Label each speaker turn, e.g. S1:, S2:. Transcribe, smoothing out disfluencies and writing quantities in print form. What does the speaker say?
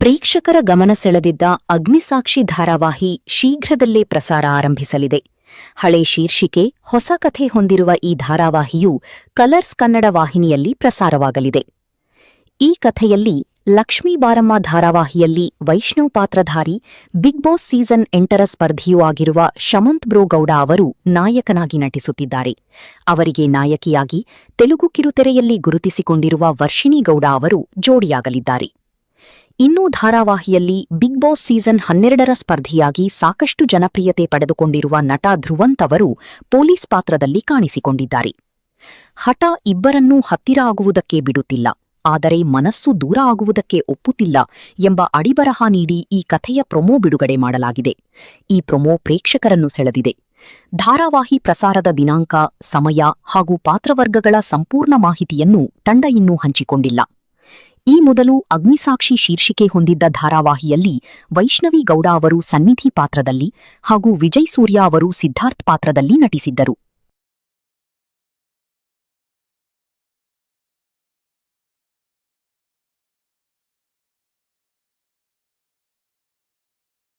S1: ಪ್ರೇಕ್ಷಕರ ಗಮನ ಸೆಳೆದಿದ್ದ ಅಗ್ನಿಸಾಕ್ಷಿ ಧಾರಾವಾಹಿ ಶೀಘ್ರದಲ್ಲೇ ಪ್ರಸಾರ ಆರಂಭಿಸಲಿದೆ. ಹಳೆ ಶೀರ್ಷಿಕೆ, ಹೊಸ ಕಥೆ ಹೊಂದಿರುವ ಈ ಧಾರಾವಾಹಿಯು ಕಲರ್ಸ್ ಕನ್ನಡ ವಾಹಿನಿಯಲ್ಲಿ ಪ್ರಸಾರವಾಗಲಿದೆ. ಈ ಕಥೆಯಲ್ಲಿ ಲಕ್ಷ್ಮೀ ಬಾರಮ್ಮ ಧಾರಾವಾಹಿಯಲ್ಲಿ ವೈಷ್ಣವ್ ಪಾತ್ರಧಾರಿ, ಬಿಗ್ ಬಾಸ್ ಸೀಸನ್ 8ರ ಸ್ಪರ್ಧಿಯೂ ಆಗಿರುವ ಶಮಂತ್ ಬ್ರೋ ಗೌಡ ಅವರು ನಾಯಕನಾಗಿ ನಟಿಸುತ್ತಿದ್ದಾರೆ. ಅವರಿಗೆ ನಾಯಕಿಯಾಗಿ ತೆಲುಗು ಕಿರುತೆರೆಯಲ್ಲಿ ಗುರುತಿಸಿಕೊಂಡಿರುವ ವರ್ಷಿಣಿ ಗೌಡ ಅವರು ಜೋಡಿಯಾಗಲಿದ್ದಾರೆ. ಇನ್ನೂ ಧಾರಾವಾಹಿಯಲ್ಲಿ ಬಿಗ್ ಬಾಸ್ ಸೀಸನ್ 12ರ ಸ್ಪರ್ಧಿಯಾಗಿ ಸಾಕಷ್ಟು ಜನಪ್ರಿಯತೆ ಪಡೆದುಕೊಂಡಿರುವ ನಟ ಧ್ರುವಂತ್ ಅವರು ಪೊಲೀಸ್ ಪಾತ್ರದಲ್ಲಿ ಕಾಣಿಸಿಕೊಂಡಿದ್ದಾರೆ. ಹಠ ಇಬ್ಬರನ್ನೂ ಹತ್ತಿರ ಆಗುವುದಕ್ಕೆ ಬಿಡುತ್ತಿಲ್ಲ, ಆದರೆ ಮನಸ್ಸು ದೂರ ಆಗುವುದಕ್ಕೆ ಒಪ್ಪುತ್ತಿಲ್ಲ ಎಂಬ ಅಡಿಬರಹ ನೀಡಿ ಈ ಕಥೆಯ ಪ್ರೊಮೋ ಬಿಡುಗಡೆ ಮಾಡಲಾಗಿದೆ. ಈ ಪ್ರೊಮೋ ಪ್ರೇಕ್ಷಕರನ್ನು ಸೆಳೆದಿದೆ. ಧಾರಾವಾಹಿ ಪ್ರಸಾರದ ದಿನಾಂಕ, ಸಮಯ ಹಾಗೂ ಪಾತ್ರವರ್ಗಗಳ ಸಂಪೂರ್ಣ ಮಾಹಿತಿಯನ್ನು ತಂಡ ಇನ್ನೂ ಹಂಚಿಕೊಂಡಿಲ್ಲ. ಈ ಮೊದಲು ಅಗ್ನಿಸಾಕ್ಷಿ ಶೀರ್ಷಿಕೆ ಹೊಂದಿದ್ದ ಧಾರಾವಾಹಿಯಲ್ಲಿ ವೈಷ್ಣವಿ ಗೌಡ ಅವರು ಸನ್ನಿಧಿ ಪಾತ್ರದಲ್ಲಿ ಹಾಗೂ ವಿಜಯ್ ಸೂರ್ಯ ಅವರು ಸಿದ್ಧಾರ್ಥ್ ಪಾತ್ರದಲ್ಲಿ ನಟಿಸಿದ್ದರು.